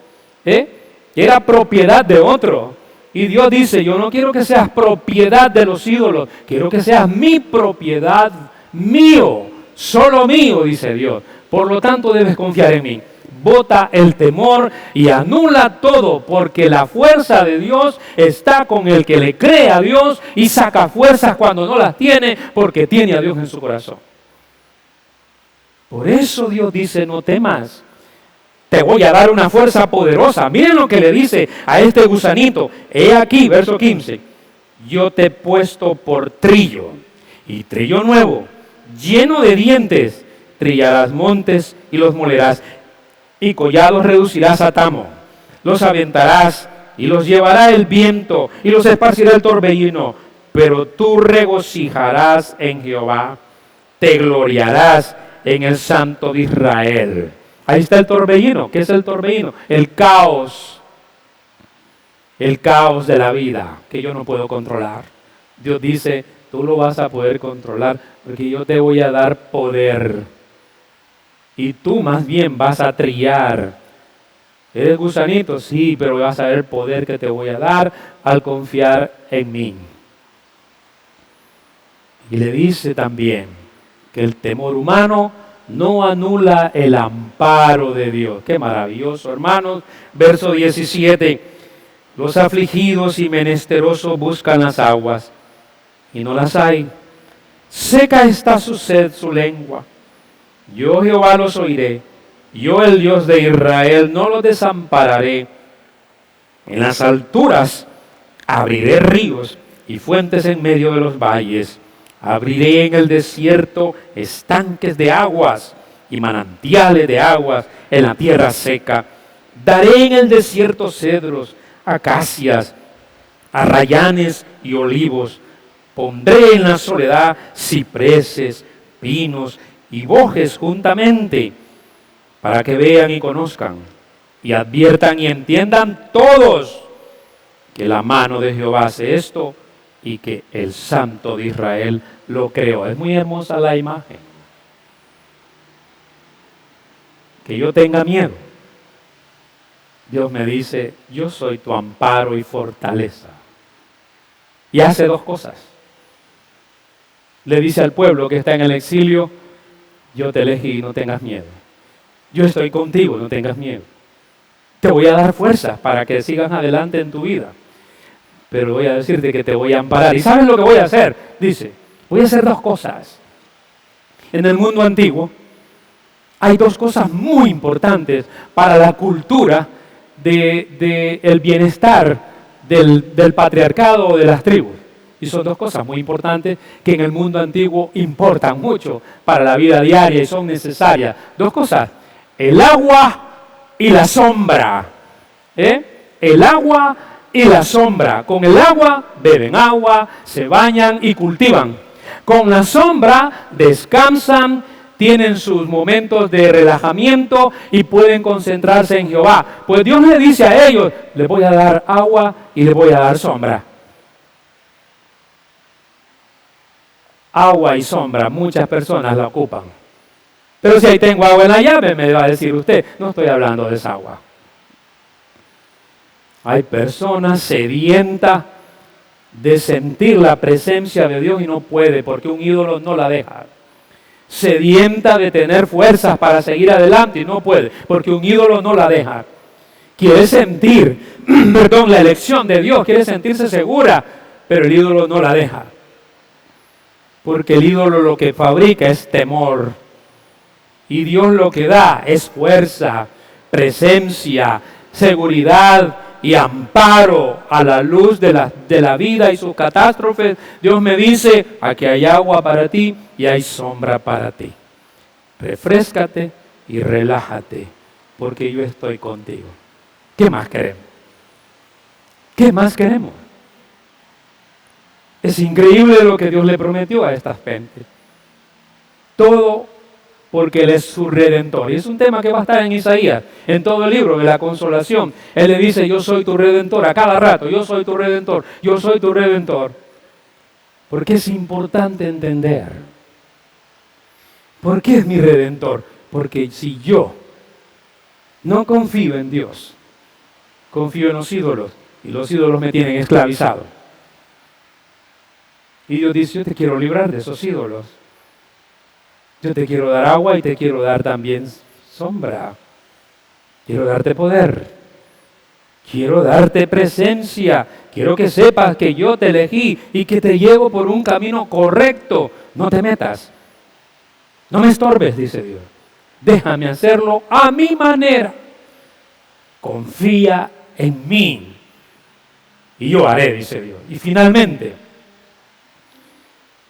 Speaker 1: era propiedad de otro. Y Dios dice, yo no quiero que seas propiedad de los ídolos, quiero que seas mi propiedad, mío, solo mío, dice Dios. Por lo tanto debes confiar en mí. Bota el temor y anula todo, porque la fuerza de Dios está con el que le cree a Dios y saca fuerzas cuando no las tiene, porque tiene a Dios en su corazón. Por eso Dios dice, no temas, te voy a dar una fuerza poderosa. Miren lo que le dice a este gusanito. He aquí, verso 15, yo te he puesto por trillo, y trillo nuevo, lleno de dientes, trillarás montes y los molerás, y collados reducirás a tamo, los aventarás y los llevará el viento y los esparcirá el torbellino, pero tú regocijarás en Jehová, te gloriarás en el Santo de Israel. Ahí está el torbellino. ¿Qué es el torbellino? El caos de la vida que yo no puedo controlar. Dios dice, tú lo vas a poder controlar porque yo te voy a dar poder. Y tú más bien vas a trillar. ¿Eres gusanito? Sí, pero vas a ver el poder que te voy a dar al confiar en mí. Y le dice también que el temor humano no anula el amparo de Dios. Qué maravilloso, hermanos. Verso 17. Los afligidos y menesterosos buscan las aguas y no las hay. Seca está su sed, su lengua. Yo Jehová los oiré. Yo el Dios de Israel no los desampararé. En las alturas abriré ríos y fuentes en medio de los valles. Abriré en el desierto estanques de aguas y manantiales de aguas en la tierra seca. Daré en el desierto cedros, acacias, arrayanes y olivos. Pondré en la soledad cipreses, pinos y bojes juntamente, para que vean y conozcan, y adviertan y entiendan todos que la mano de Jehová hace esto y que el Santo de Israel lo creó. Es muy hermosa la imagen. Que yo tenga miedo. Dios me dice, yo soy tu amparo y fortaleza. Y hace dos cosas. Le dice al pueblo que está en el exilio, yo te elegí, no tengas miedo. Yo estoy contigo, no tengas miedo. Te voy a dar fuerzas para que sigas adelante en tu vida. Pero voy a decirte que te voy a amparar. ¿Y sabes lo que voy a hacer? Dice, voy a hacer dos cosas. En el mundo antiguo hay dos cosas muy importantes para la cultura del bienestar del patriarcado o de las tribus. Y son dos cosas muy importantes que en el mundo antiguo importan mucho para la vida diaria y son necesarias. Dos cosas, el agua y la sombra. El agua y la sombra. Con el agua beben agua, se bañan y cultivan. Con la sombra descansan, tienen sus momentos de relajamiento y pueden concentrarse en Jehová. Pues Dios le dice a ellos, les voy a dar agua y les voy a dar sombra. Agua y sombra, muchas personas la ocupan. Pero si ahí tengo agua en la llave, me va a decir usted, no estoy hablando de esa agua. Hay personas sedientas de sentir la presencia de Dios y no puede porque un ídolo no la deja. Sedienta de tener fuerzas para seguir adelante y no puede porque un ídolo no la deja. Quiere sentir, la elección de Dios, quiere sentirse segura, pero el ídolo no la deja. Porque el ídolo lo que fabrica es temor. Y Dios lo que da es fuerza, presencia, seguridad y amparo a la luz de la vida y sus catástrofes. Dios me dice, aquí hay agua para ti y hay sombra para ti. Refréscate y relájate, porque yo estoy contigo. ¿Qué más queremos? ¿Qué más queremos? Es increíble lo que Dios le prometió a estas gentes. Todo porque Él es su Redentor. Y es un tema que va a estar en Isaías, en todo el libro de la consolación. Él le dice, yo soy tu Redentor, a cada rato, yo soy tu Redentor, yo soy tu Redentor. Porque es importante entender. ¿Por qué es mi Redentor? Porque si yo no confío en Dios, confío en los ídolos, y los ídolos me tienen esclavizado. Y Dios dice, yo te quiero librar de esos ídolos. Yo te quiero dar agua y te quiero dar también sombra. Quiero darte poder. Quiero darte presencia. Quiero que sepas que yo te elegí y que te llevo por un camino correcto. No te metas. No me estorbes, dice Dios. Déjame hacerlo a mi manera. Confía en mí. Y yo haré, dice Dios. Y finalmente,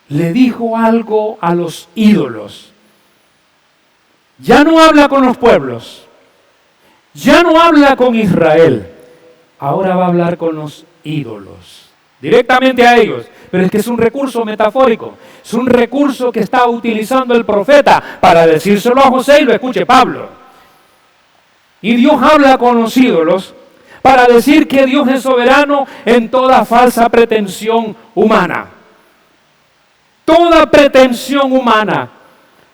Speaker 1: le dijo algo a los ídolos. Ya no habla con los pueblos. Ya no habla con Israel. Ahora va a hablar con los ídolos. Directamente a ellos. Pero es que es un recurso metafórico. Es un recurso que está utilizando el profeta para decírselo a José y lo escuche Pablo. Y Dios habla con los ídolos para decir que Dios es soberano en toda falsa pretensión humana. Toda pretensión humana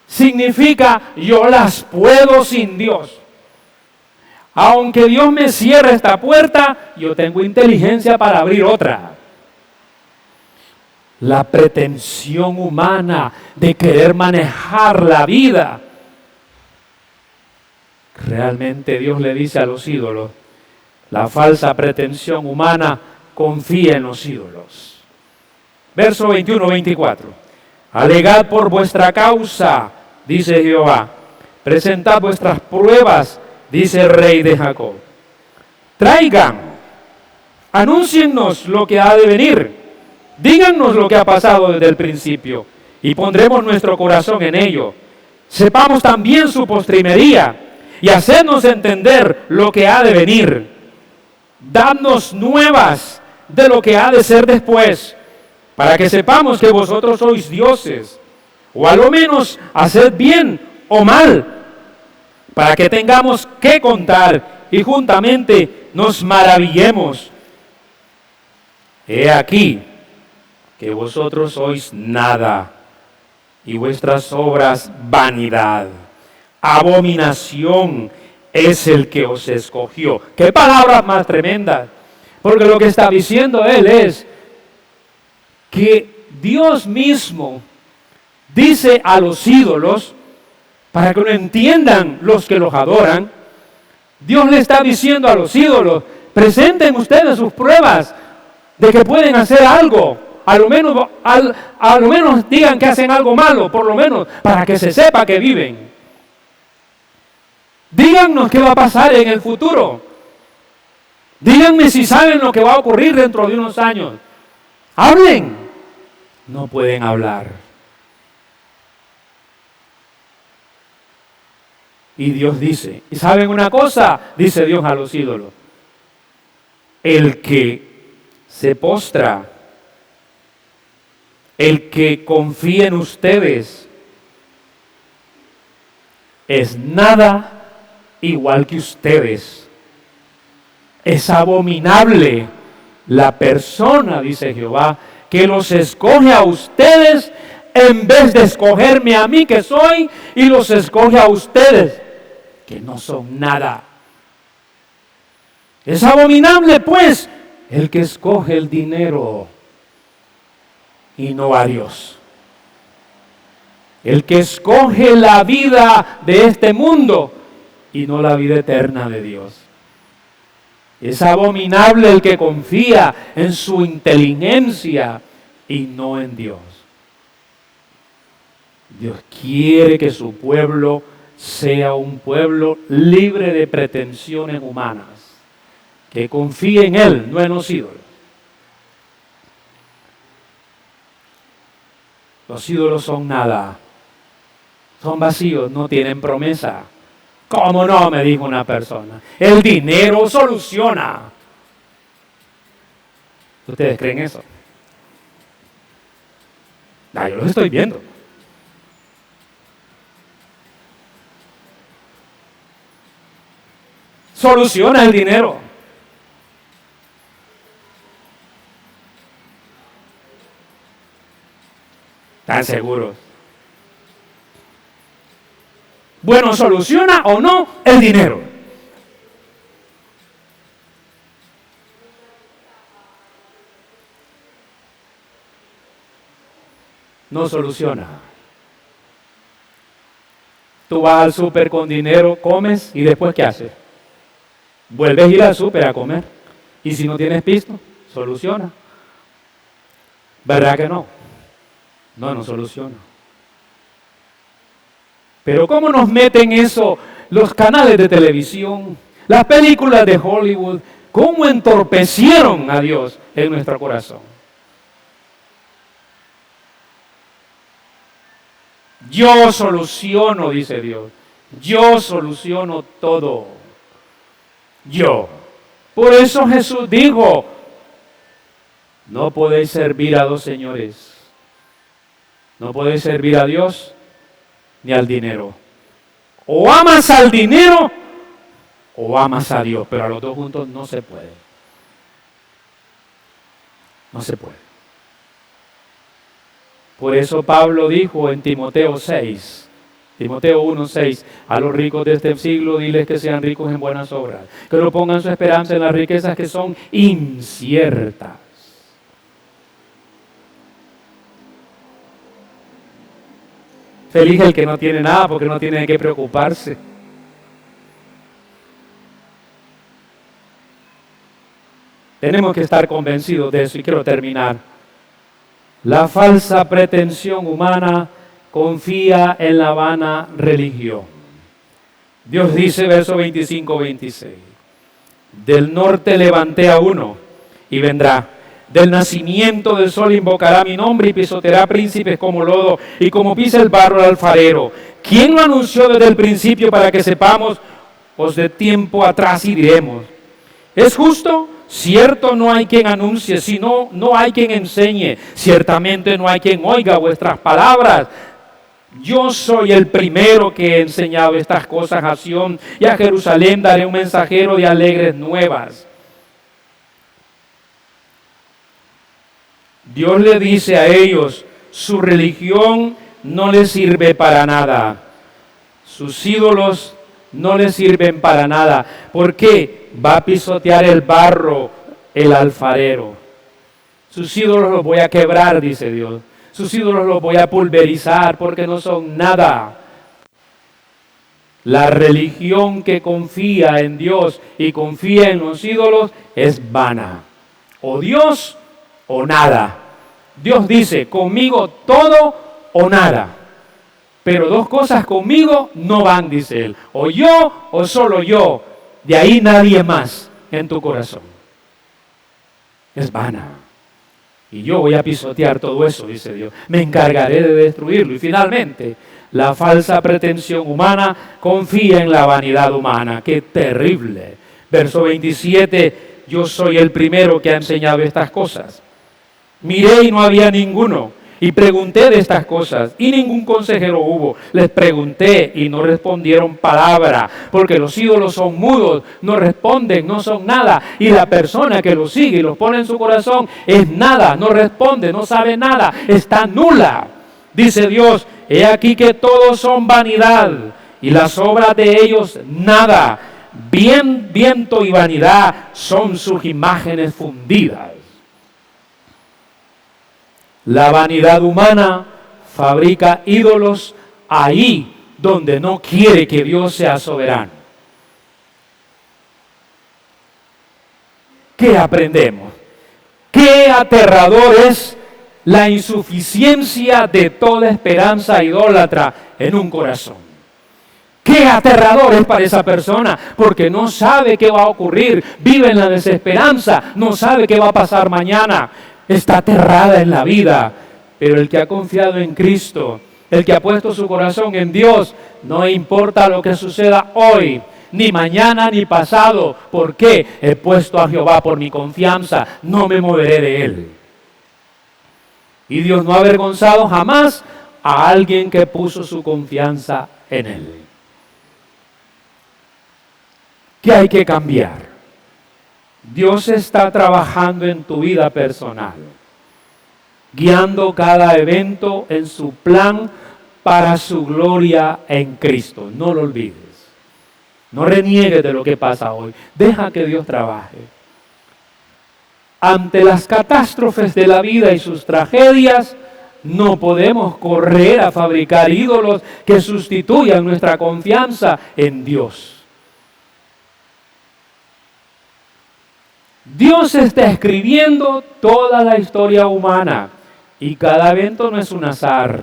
Speaker 1: significa yo las puedo sin Dios. Aunque Dios me cierre esta puerta, yo tengo inteligencia para abrir otra. la pretensión humana de querer manejar la vida. Realmente Dios le dice a los ídolos, la falsa pretensión humana confía en los ídolos. Verso 21-24. Alegad por vuestra causa, dice Jehová. Presentad vuestras pruebas, dice el Rey de Jacob. Traigan, anúnciennos lo que ha de venir. Díganos lo que ha pasado desde el principio y pondremos nuestro corazón en ello. Sepamos también su postrimería y hacednos entender lo que ha de venir. Dadnos nuevas de lo que ha de ser después, para que sepamos que vosotros sois dioses, o a lo menos haced bien o mal, para que tengamos que contar y juntamente nos maravillemos. He aquí que vosotros sois nada, y vuestras obras vanidad. Abominación es el que os escogió. ¡Qué palabras más tremendas! Porque lo que está diciendo él es que Dios mismo dice a los ídolos, para que lo entiendan los que los adoran, Dios le está diciendo a los ídolos, presenten ustedes sus pruebas de que pueden hacer algo, a lo menos digan que hacen algo malo, por lo menos para que se sepa que viven. Díganos qué va a pasar en el futuro. Díganme si saben lo que va a ocurrir dentro de unos años. Hablen. No pueden hablar. Y Dios dice, ¿y saben una cosa? Dice Dios a los ídolos. El que se postra, el que confía en ustedes, es nada igual que ustedes. Es abominable la persona, dice Jehová, que los escoge a ustedes en vez de escogerme a mí que soy, y los escoge a ustedes que no son nada. Es abominable pues el que escoge el dinero y no a Dios. El que escoge la vida de este mundo y no la vida eterna de Dios. Es abominable el que confía en su inteligencia y no en Dios. Dios quiere que su pueblo sea un pueblo libre de pretensiones humanas, que confíe en Él, no en los ídolos. Los ídolos son nada, son vacíos, no tienen promesa. ¿Cómo no? Me dijo una persona. El dinero soluciona. ¿Ustedes creen eso? Yo los estoy viendo. Soluciona el dinero. ¿Están seguros? Bueno, ¿soluciona o no el dinero? No soluciona. Tú vas al súper con dinero, comes y después ¿qué haces? Vuelves a ir al súper a comer. Y si no tienes pisto, soluciona. ¿Verdad que no? No soluciona. Pero ¿cómo nos meten eso los canales de televisión, las películas de Hollywood? ¿Cómo entorpecieron a Dios en nuestro corazón? Yo soluciono, dice Dios. Yo soluciono todo. Yo. Por eso Jesús dijo, no podéis servir a dos señores. No podéis servir a Dios ni al dinero. O amas al dinero o amas a Dios, pero a los dos juntos no se puede. No se puede. Por eso Pablo dijo en Timoteo 6, Timoteo 1:6, a los ricos de este siglo diles que sean ricos en buenas obras, que no pongan su esperanza en las riquezas que son inciertas. Feliz el que no tiene nada porque no tiene de qué preocuparse. Tenemos que estar convencidos de eso y quiero terminar. La falsa pretensión humana confía en la vana religión. Dios dice, verso 25-26, del norte levanté a uno y vendrá. Del nacimiento del sol invocará mi nombre y pisoteará príncipes como lodo y como pisa el barro el alfarero. ¿Quién lo anunció desde el principio para que sepamos? Pues de tiempo atrás y diremos. ¿Es justo? Cierto, no hay quien anuncie, sino no hay quien enseñe. Ciertamente no hay quien oiga vuestras palabras. Yo soy el primero que he enseñado estas cosas a Sión y a Jerusalén daré un mensajero de alegres nuevas. Dios le dice a ellos, su religión no les sirve para nada. Sus ídolos no les sirven para nada. ¿Por qué? Va a pisotear el barro el alfarero. Sus ídolos los voy a quebrar, dice Dios. Sus ídolos los voy a pulverizar porque no son nada. La religión que confía en Dios y confía en los ídolos es vana. O Dios o nada. Dios dice, conmigo todo o nada. Pero dos cosas conmigo no van, dice Él. O yo o solo yo. De ahí nadie más en tu corazón. Es vana. Y yo voy a pisotear todo eso, dice Dios. Me encargaré de destruirlo. Y finalmente, la falsa pretensión humana confía en la vanidad humana. ¡Qué terrible! Verso 27, yo soy el primero que ha enseñado estas cosas. Miré y no había ninguno. Y pregunté de estas cosas y ningún consejero hubo. Les pregunté y no respondieron palabra, porque los ídolos son mudos, no responden, no son nada. Y la persona que los sigue y los pone en su corazón es nada, no responde, no sabe nada, está nula. Dice Dios, he aquí que todos son vanidad y las obras de ellos nada. Viento y vanidad son sus imágenes fundidas. La vanidad humana fabrica ídolos ahí donde no quiere que Dios sea soberano. ¿Qué aprendemos? Qué aterrador es la insuficiencia de toda esperanza idólatra en un corazón. Qué aterrador es para esa persona, porque no sabe qué va a ocurrir, vive en la desesperanza, no sabe qué va a pasar mañana. Está aterrada en la vida, pero el que ha confiado en Cristo, el que ha puesto su corazón en Dios, no importa lo que suceda hoy, ni mañana, ni pasado. ¿Por qué? He puesto a Jehová por mi confianza, no me moveré de Él. Y Dios no ha avergonzado jamás a alguien que puso su confianza en Él. ¿Qué hay que cambiar? Dios está trabajando en tu vida personal, guiando cada evento en su plan para su gloria en Cristo. No lo olvides. No reniegues de lo que pasa hoy. Deja que Dios trabaje. Ante las catástrofes de la vida y sus tragedias, no podemos correr a fabricar ídolos que sustituyan nuestra confianza en Dios. Dios está escribiendo toda la historia humana y cada evento no es un azar,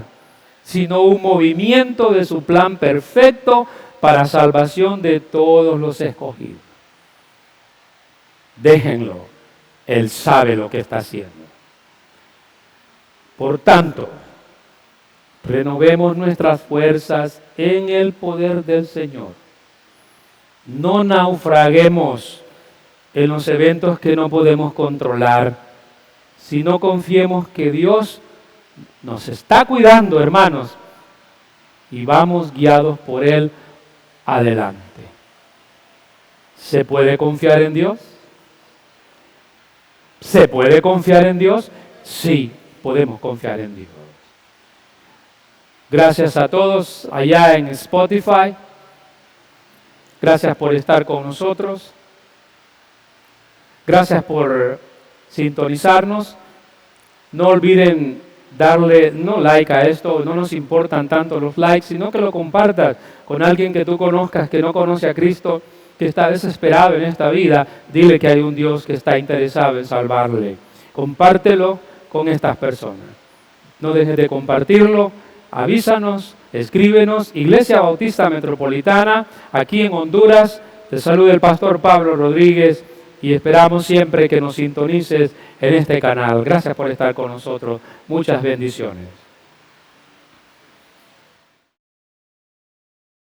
Speaker 1: sino un movimiento de su plan perfecto para salvación de todos los escogidos. Déjenlo, Él sabe lo que está haciendo. Por tanto, renovemos nuestras fuerzas en el poder del Señor. No naufraguemos en los eventos que no podemos controlar, si no confiemos que Dios nos está cuidando, hermanos, y vamos guiados por Él adelante. ¿Se puede confiar en Dios? ¿Se puede confiar en Dios? Sí, podemos confiar en Dios. Gracias a todos allá en Spotify. Gracias por estar con nosotros. Gracias por sintonizarnos. No olviden darle no like a esto, no nos importan tanto los likes, sino que lo compartas con alguien que tú conozcas, que no conoce a Cristo, que está desesperado en esta vida. Dile que hay un Dios que está interesado en salvarle. Compártelo con estas personas. No dejes de compartirlo. Avísanos, escríbenos. Iglesia Bautista Metropolitana, aquí en Honduras. Te saluda el pastor Pablo Rodríguez y esperamos siempre que nos sintonices en este canal. Gracias por estar con nosotros. Muchas bendiciones.